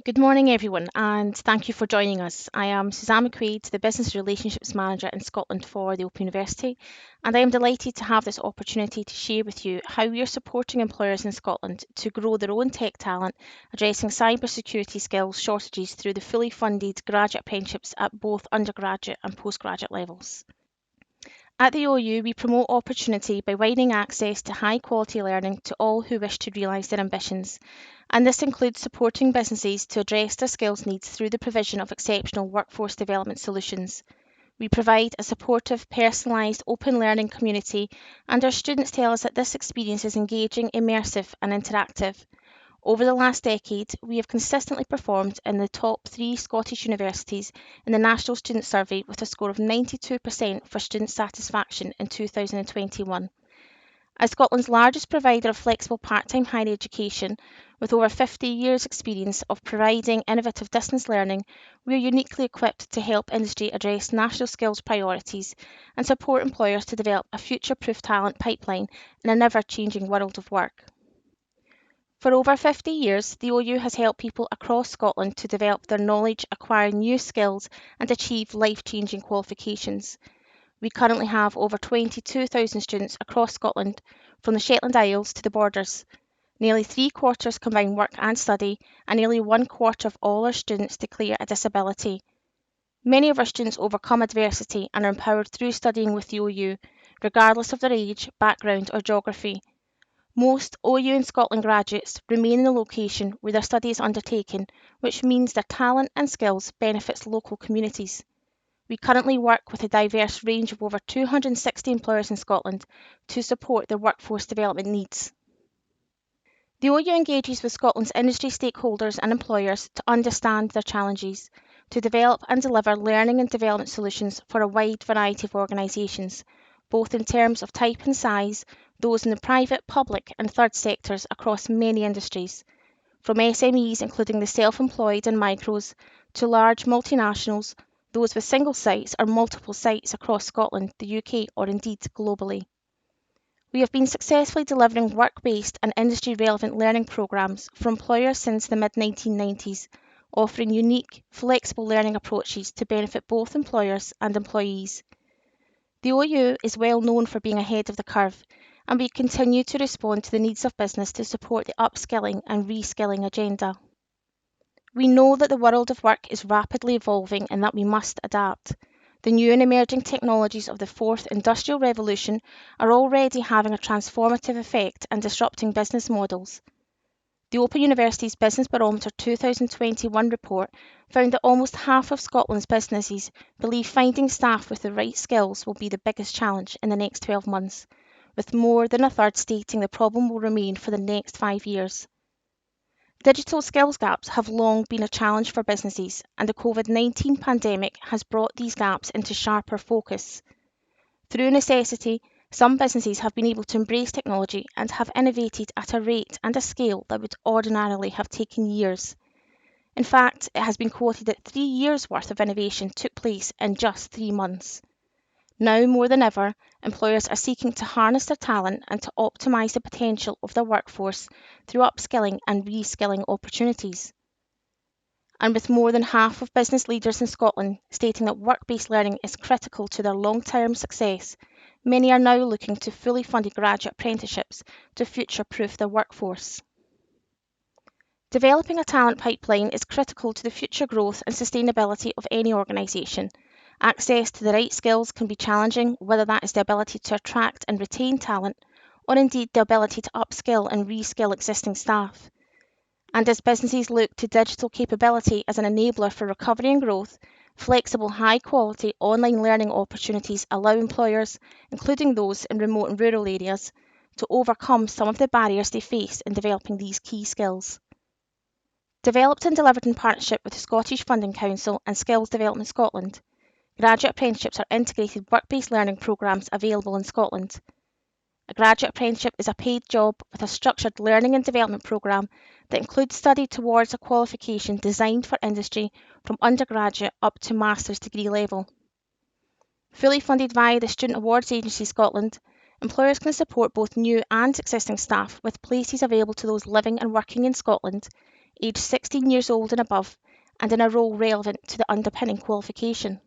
Good morning, everyone, and thank you for joining us. I am Suzanne McQuaid, the Business Relationships Manager in Scotland for the Open University, and I am delighted to have this opportunity to share with you how we are supporting employers in Scotland to grow their own tech talent, addressing cybersecurity skills shortages through the fully funded graduate apprenticeships at both undergraduate and postgraduate levels. At the OU, we promote opportunity by widening access to high quality learning to all who wish to realise their ambitions, and this includes supporting businesses to address their skills needs through the provision of exceptional workforce development solutions. We provide a supportive, personalised, open learning community, and our students tell us that this experience is engaging, immersive, and interactive. Over the last decade, we have consistently performed in the top 3 Scottish universities in the National Student Survey with a score of 92% for student satisfaction in 2021. As Scotland's largest provider of flexible part-time higher education, with over 50 years' experience of providing innovative distance learning, we are uniquely equipped to help industry address national skills priorities and support employers to develop a future-proof talent pipeline in an ever-changing world of work. For over 50 years, the OU has helped people across Scotland to develop their knowledge, acquire new skills, and achieve life-changing qualifications. We currently have over 22,000 students across Scotland, from the Shetland Isles to the Borders. Nearly 3/4 combine work and study, and nearly 1/4 of all our students declare a disability. Many of our students overcome adversity and are empowered through studying with the OU, regardless of their age, background, or geography. Most OU and Scotland graduates remain in the location where their study is undertaken, which means their talent and skills benefits local communities. We currently work with a diverse range of over 260 employers in Scotland to support their workforce development needs. The OU engages with Scotland's industry stakeholders and employers to understand their challenges, to develop and deliver learning and development solutions for a wide variety of organisations, both in terms of type and size, those in the private, public and third sectors across many industries, from SMEs including the self-employed and micros, to large multinationals, those with single sites or multiple sites across Scotland, the UK or indeed globally. We have been successfully delivering work-based and industry-relevant learning programmes for employers since the mid-1990s, offering unique, flexible learning approaches to benefit both employers and employees. The OU is well known for being ahead of the curve, and we continue to respond to the needs of business to support the upskilling and reskilling agenda. We know that the world of work is rapidly evolving and that we must adapt. The new and emerging technologies of the fourth industrial revolution are already having a transformative effect and disrupting business models. The Open University's Business Barometer 2021 report found that almost half of Scotland's businesses believe finding staff with the right skills will be the biggest challenge in the next 12 months, with more than a third stating the problem will remain for the next 5 years. Digital skills gaps have long been a challenge for businesses, and the COVID-19 pandemic has brought these gaps into sharper focus. Through necessity, some businesses have been able to embrace technology and have innovated at a rate and a scale that would ordinarily have taken years. In fact, it has been quoted that 3 years' worth of innovation took place in just 3 months. Now more than ever, employers are seeking to harness their talent and to optimise the potential of their workforce through upskilling and reskilling opportunities. And with more than half of business leaders in Scotland stating that work-based learning is critical to their long-term success, many are now looking to fully funded graduate apprenticeships to future-proof their workforce. Developing a talent pipeline is critical to the future growth and sustainability of any organisation. Access to the right skills can be challenging, whether that is the ability to attract and retain talent, or indeed the ability to upskill and reskill existing staff. And as businesses look to digital capability as an enabler for recovery and growth, flexible, high-quality online learning opportunities allow employers, including those in remote and rural areas, to overcome some of the barriers they face in developing these key skills. Developed and delivered in partnership with the Scottish Funding Council and Skills Development Scotland, graduate apprenticeships are integrated work-based learning programmes available in Scotland. A graduate apprenticeship is a paid job with a structured learning and development programme that includes study towards a qualification designed for industry from undergraduate up to master's degree level. Fully funded via the Student Awards Agency Scotland, employers can support both new and existing staff with places available to those living and working in Scotland, aged 16 years old and above, and in a role relevant to the underpinning qualification.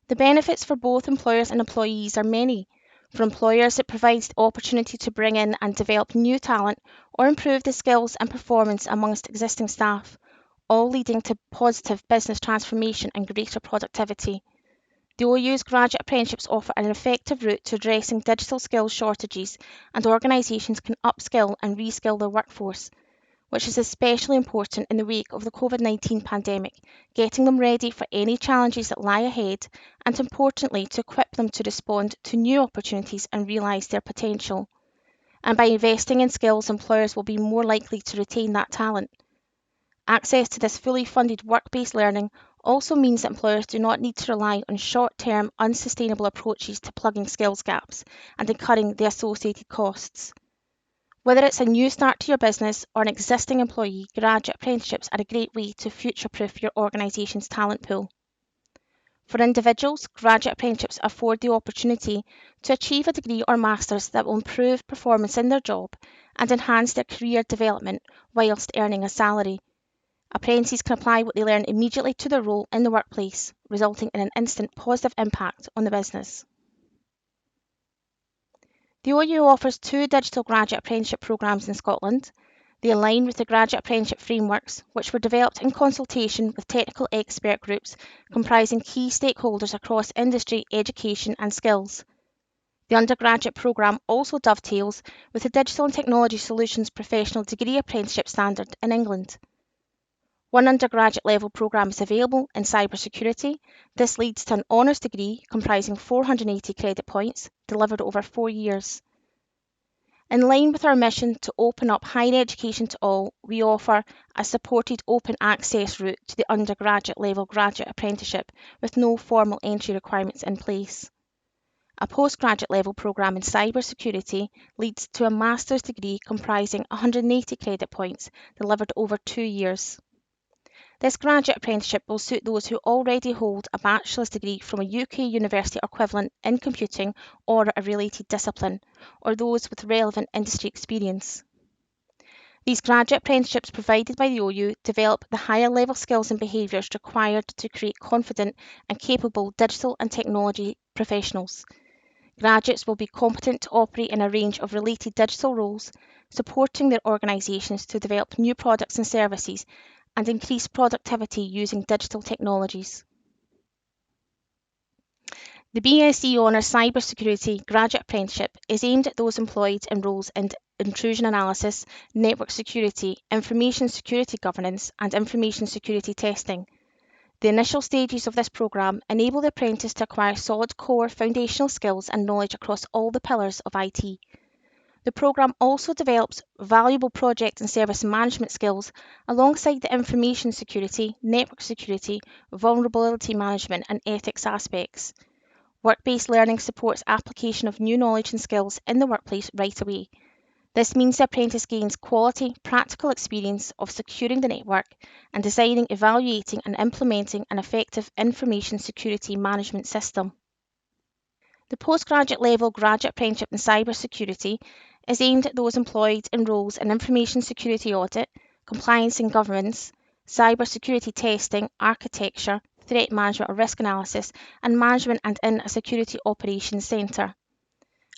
The benefits for both employers and employees are many. For employers, it provides the opportunity to bring in and develop new talent or improve the skills and performance amongst existing staff, all leading to positive business transformation and greater productivity. The OU's graduate apprenticeships offer an effective route to addressing digital skills shortages, and organisations can upskill and reskill their workforce, which is especially important in the wake of the COVID-19 pandemic, getting them ready for any challenges that lie ahead, and importantly, to equip them to respond to new opportunities and realise their potential. And by investing in skills, employers will be more likely to retain that talent. Access to this fully funded work-based learning also means that employers do not need to rely on short-term, unsustainable approaches to plugging skills gaps and incurring the associated costs. Whether it's a new start to your business or an existing employee, graduate apprenticeships are a great way to future-proof your organisation's talent pool. For individuals, graduate apprenticeships afford the opportunity to achieve a degree or master's that will improve performance in their job and enhance their career development whilst earning a salary. Apprentices can apply what they learn immediately to their role in the workplace, resulting in an instant positive impact on the business. The OU offers 2 digital graduate apprenticeship programmes in Scotland. They align with the graduate apprenticeship frameworks, which were developed in consultation with technical expert groups comprising key stakeholders across industry, education and skills. The undergraduate programme also dovetails with the Digital and Technology Solutions Professional Degree Apprenticeship Standard in England. One undergraduate level programme is available in cybersecurity. This leads to an honours degree comprising 480 credit points, delivered over 4 years. In line with our mission to open up higher education to all, we offer a supported open access route to the undergraduate level graduate apprenticeship with no formal entry requirements in place. A postgraduate level programme in cybersecurity leads to a master's degree comprising 180 credit points, delivered over 2 years. This graduate apprenticeship will suit those who already hold a bachelor's degree from a UK university equivalent in computing or a related discipline, or those with relevant industry experience. These graduate apprenticeships provided by the OU develop the higher level skills and behaviours required to create confident and capable digital and technology professionals. Graduates will be competent to operate in a range of related digital roles, supporting their organisations to develop new products and services and increase productivity using digital technologies. The BSc Honours Cybersecurity Graduate Apprenticeship is aimed at those employed in roles in intrusion analysis, network security, information security governance and information security testing. The initial stages of this programme enable the apprentice to acquire solid core foundational skills and knowledge across all the pillars of IT. The programme also develops valuable project and service management skills alongside the information security, network security, vulnerability management and ethics aspects. Work-based learning supports application of new knowledge and skills in the workplace right away. This means the apprentice gains quality, practical experience of securing the network and designing, evaluating and implementing an effective information security management system. The postgraduate level graduate apprenticeship in cybersecurity is aimed at those employed in roles in information security audit, compliance and governance, cybersecurity testing, architecture, threat management or risk analysis, and management and in a security operations centre.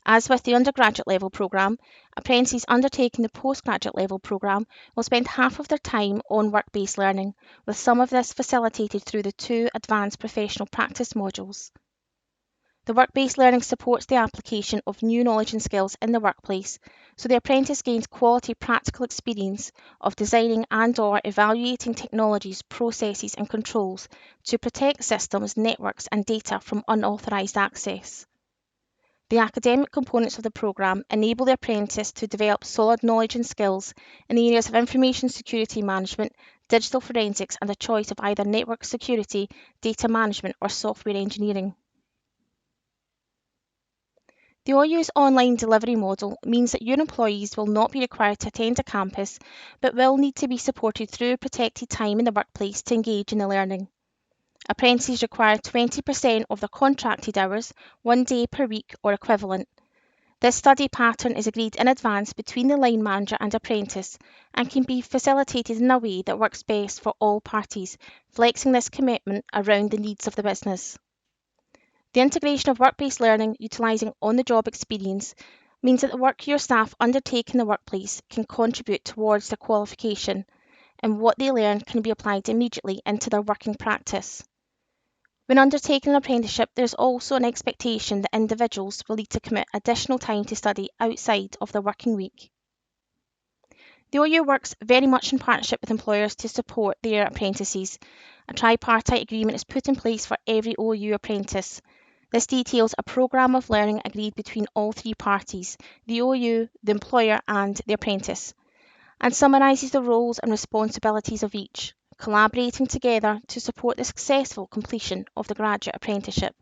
As with the undergraduate level programme, apprentices undertaking the postgraduate level programme will spend half of their time on work-based learning, with some of this facilitated through the 2 advanced professional practice modules. The work-based learning supports the application of new knowledge and skills in the workplace, so the apprentice gains quality practical experience of designing and/or evaluating technologies, processes and controls to protect systems, networks and data from unauthorised access. The academic components of the programme enable the apprentice to develop solid knowledge and skills in the areas of information security management, digital forensics and a choice of either network security, data management or software engineering. The OU's online delivery model means that your employees will not be required to attend a campus, but will need to be supported through protected time in the workplace to engage in the learning. Apprentices require 20% of their contracted hours, 1 day per week or equivalent. This study pattern is agreed in advance between the line manager and apprentice and can be facilitated in a way that works best for all parties, flexing this commitment around the needs of the business. The integration of work-based learning utilising on-the-job experience means that the work your staff undertake in the workplace can contribute towards their qualification, and what they learn can be applied immediately into their working practice. When undertaking an apprenticeship, there is also an expectation that individuals will need to commit additional time to study outside of their working week. The OU works very much in partnership with employers to support their apprentices. A tripartite agreement is put in place for every OU apprentice. This details a programme of learning agreed between all three parties, the OU, the employer and the apprentice, and summarises the roles and responsibilities of each, collaborating together to support the successful completion of the graduate apprenticeship.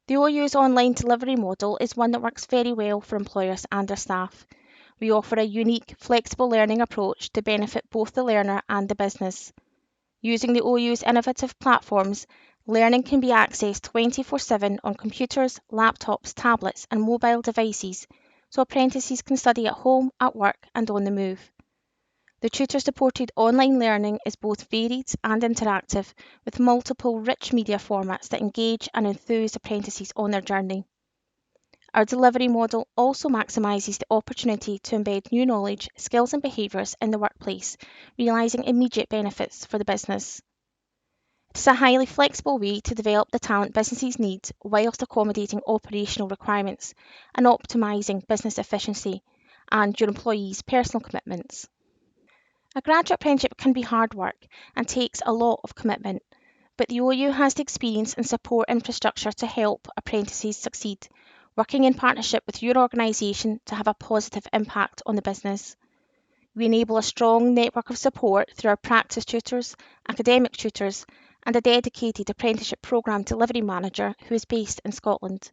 The OU's online delivery model is one that works very well for employers and their staff. We offer a unique, flexible learning approach to benefit both the learner and the business. Using the OU's innovative platforms, learning can be accessed 24/7 on computers, laptops, tablets and mobile devices, so apprentices can study at home, at work and on the move. The tutor-supported online learning is both varied and interactive, with multiple rich media formats that engage and enthuse apprentices on their journey. Our delivery model also maximises the opportunity to embed new knowledge, skills and behaviours in the workplace, realising immediate benefits for the business. It is a highly flexible way to develop the talent businesses need whilst accommodating operational requirements and optimising business efficiency and your employees' personal commitments. A graduate apprenticeship can be hard work and takes a lot of commitment, but the OU has the experience and support infrastructure to help apprentices succeed, working in partnership with your organisation to have a positive impact on the business. We enable a strong network of support through our practice tutors, academic tutors, and a dedicated apprenticeship programme delivery manager who is based in Scotland.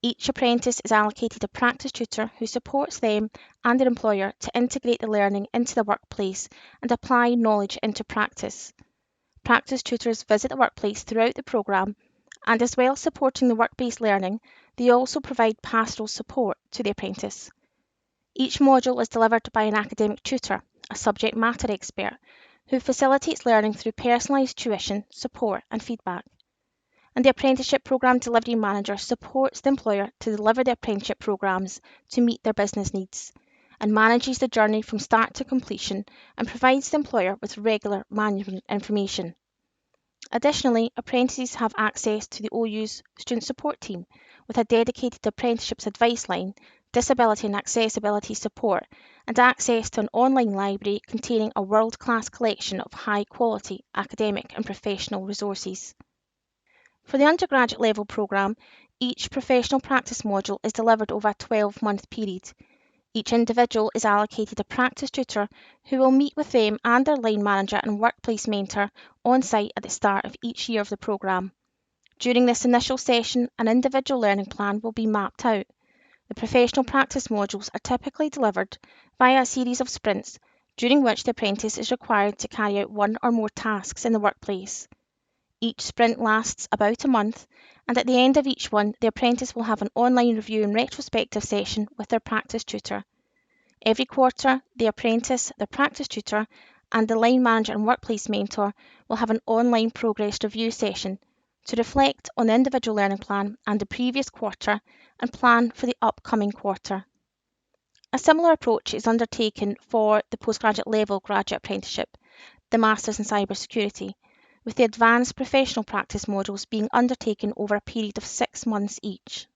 Each apprentice is allocated a practice tutor who supports them and their employer to integrate the learning into the workplace and apply knowledge into practice. Practice tutors visit the workplace throughout the programme, and as well as supporting the work-based learning, they also provide pastoral support to the apprentice. Each module is delivered by an academic tutor, a subject matter expert, who facilitates learning through personalised tuition, support and feedback. And the apprenticeship programme delivery manager supports the employer to deliver the apprenticeship programmes to meet their business needs, and manages the journey from start to completion and provides the employer with regular management information. Additionally, apprentices have access to the OU's student support team with a dedicated apprenticeships advice line, disability and accessibility support, and access to an online library containing a world-class collection of high-quality academic and professional resources. For the undergraduate level programme, each professional practice module is delivered over a 12-month period. Each individual is allocated a practice tutor who will meet with them and their line manager and workplace mentor on site at the start of each year of the programme. During this initial session, an individual learning plan will be mapped out. The professional practice modules are typically delivered via a series of sprints, during which the apprentice is required to carry out one or more tasks in the workplace. Each sprint lasts about a month, and at the end of each one, the apprentice will have an online review and retrospective session with their practice tutor. Every quarter, the apprentice, the practice tutor, and the line manager and workplace mentor will have an online progress review session to reflect on the individual learning plan and the previous quarter and plan for the upcoming quarter. A similar approach is undertaken for the postgraduate level graduate apprenticeship, the Masters in Cybersecurity, with the advanced professional practice modules being undertaken over a period of 6 months each.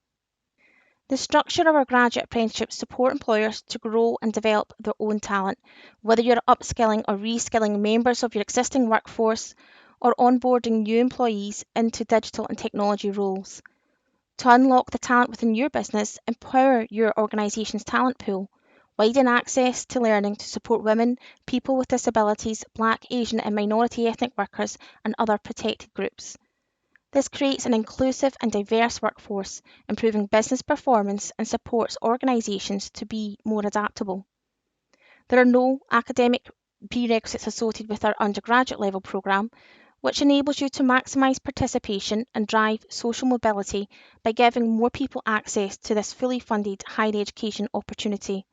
The structure of our graduate apprenticeships support employers to grow and develop their own talent, whether you're upskilling or reskilling members of your existing workforce or onboarding new employees into digital and technology roles. To unlock the talent within your business, empower your organisation's talent pool, widen access to learning to support women, people with disabilities, Black, Asian and minority ethnic workers and other protected groups. This creates an inclusive and diverse workforce, improving business performance and supports organisations to be more adaptable. There are no academic prerequisites associated with our undergraduate level programme, which enables you to maximise participation and drive social mobility by giving more people access to this fully funded higher education opportunity.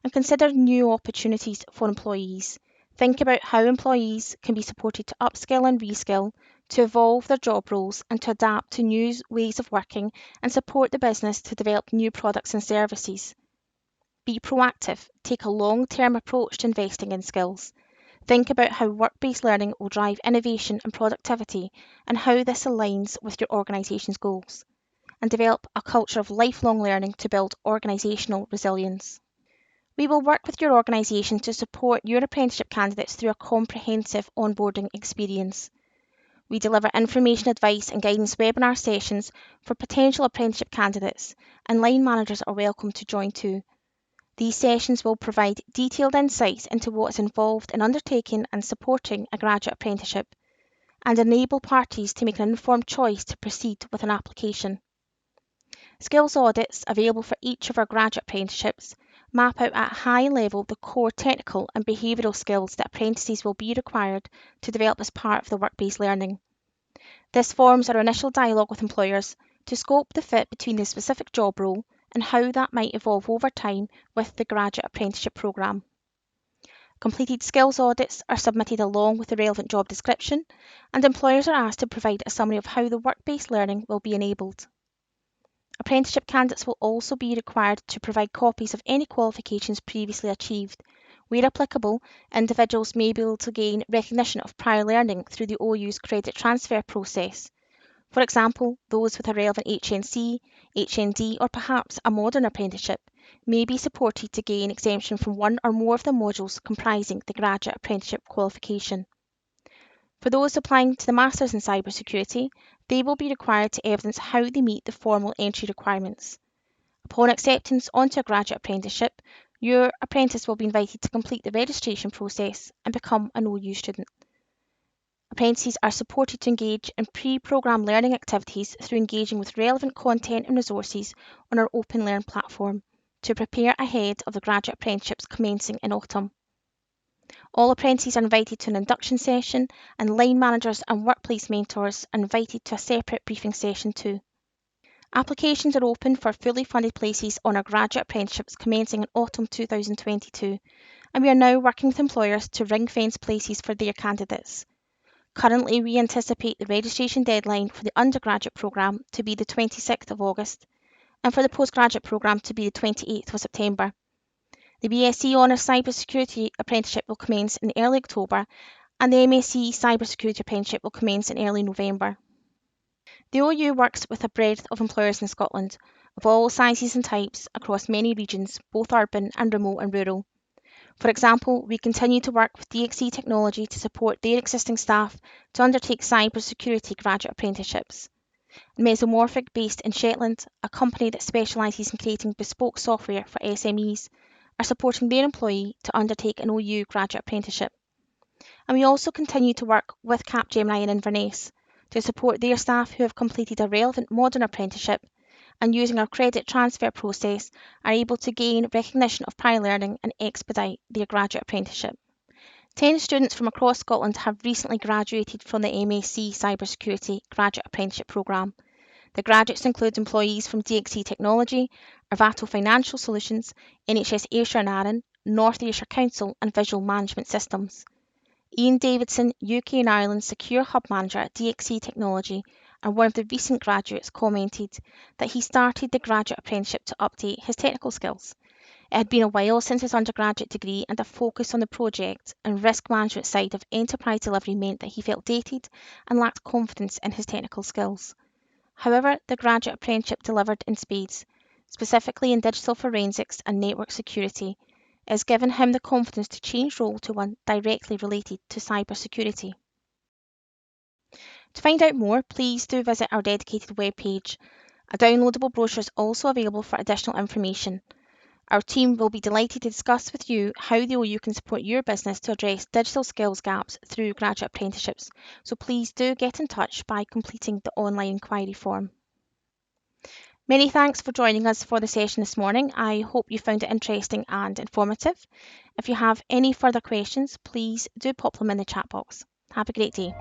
And consider new opportunities for employees. Think about how employees can be supported to upskill and reskill, to evolve their job roles and to adapt to new ways of working and support the business to develop new products and services. Be proactive. Take a long-term approach to investing in skills. Think about how work-based learning will drive innovation and productivity and how this aligns with your organisation's goals. And develop a culture of lifelong learning to build organisational resilience. We will work with your organisation to support your apprenticeship candidates through a comprehensive onboarding experience. We deliver information, advice and guidance webinar sessions for potential apprenticeship candidates, and line managers are welcome to join too. These sessions will provide detailed insights into what's involved in undertaking and supporting a graduate apprenticeship, and enable parties to make an informed choice to proceed with an application. Skills audits available for each of our graduate apprenticeships map out at a high level the core technical and behavioural skills that apprentices will be required to develop as part of the work-based learning. This forms our initial dialogue with employers to scope the fit between the specific job role and how that might evolve over time with the graduate apprenticeship programme. Completed skills audits are submitted along with the relevant job description, and employers are asked to provide a summary of how the work-based learning will be enabled. Apprenticeship candidates will also be required to provide copies of any qualifications previously achieved. Where applicable, individuals may be able to gain recognition of prior learning through the OU's credit transfer process. For example, those with a relevant HNC, HND or perhaps a modern apprenticeship may be supported to gain exemption from one or more of the modules comprising the graduate apprenticeship qualification. For those applying to the Masters in Cybersecurity, they will be required to evidence how they meet the formal entry requirements. Upon acceptance onto a graduate apprenticeship, your apprentice will be invited to complete the registration process and become an OU student. Apprentices are supported to engage in pre-programmed learning activities through engaging with relevant content and resources on our OpenLearn platform to prepare ahead of the graduate apprenticeships commencing in autumn. All apprentices are invited to an induction session, and line managers and workplace mentors are invited to a separate briefing session too. Applications are open for fully funded places on our graduate apprenticeships commencing in autumn 2022, and we are now working with employers to ring-fence places for their candidates. Currently, we anticipate the registration deadline for the undergraduate programme to be the 26th of August, and for the postgraduate programme to be the 28th of September. The BSc Honours Cybersecurity Apprenticeship will commence in early October, and the MSc Cybersecurity Apprenticeship will commence in early November. The OU works with a breadth of employers in Scotland, of all sizes and types, across many regions, both urban and remote and rural. For example, we continue to work with DXC Technology to support their existing staff to undertake cybersecurity graduate apprenticeships. Mesomorphic, based in Shetland, a company that specialises in creating bespoke software for SMEs, are supporting their employee to undertake an OU graduate apprenticeship. And we also continue to work with Capgemini in Inverness to support their staff who have completed a relevant modern apprenticeship and, using our credit transfer process, are able to gain recognition of prior learning and expedite their graduate apprenticeship. 10 students from across Scotland have recently graduated from the MSc Cybersecurity Graduate Apprenticeship Programme. The graduates include employees from DXC Technology, Arvato Financial Solutions, NHS Ayrshire and Arran, North Ayrshire Council and Visual Management Systems. Ian Davidson, UK and Ireland Secure Hub Manager at DXC Technology, and one of the recent graduates, commented that he started the graduate apprenticeship to update his technical skills. It had been a while since his undergraduate degree, and a focus on the project and risk management side of enterprise delivery meant that he felt dated and lacked confidence in his technical skills. However, the graduate apprenticeship delivered in spades, specifically in digital forensics and network security, has given him the confidence to change role to one directly related to cybersecurity. To find out more, please do visit our dedicated webpage. A downloadable brochure is also available for additional information. Our team will be delighted to discuss with you how the OU can support your business to address digital skills gaps through graduate apprenticeships, so please do get in touch by completing the online inquiry form. Many thanks for joining us for the session this morning. I hope you found it interesting and informative. If you have any further questions, please do pop them in the chat box. Have a great day.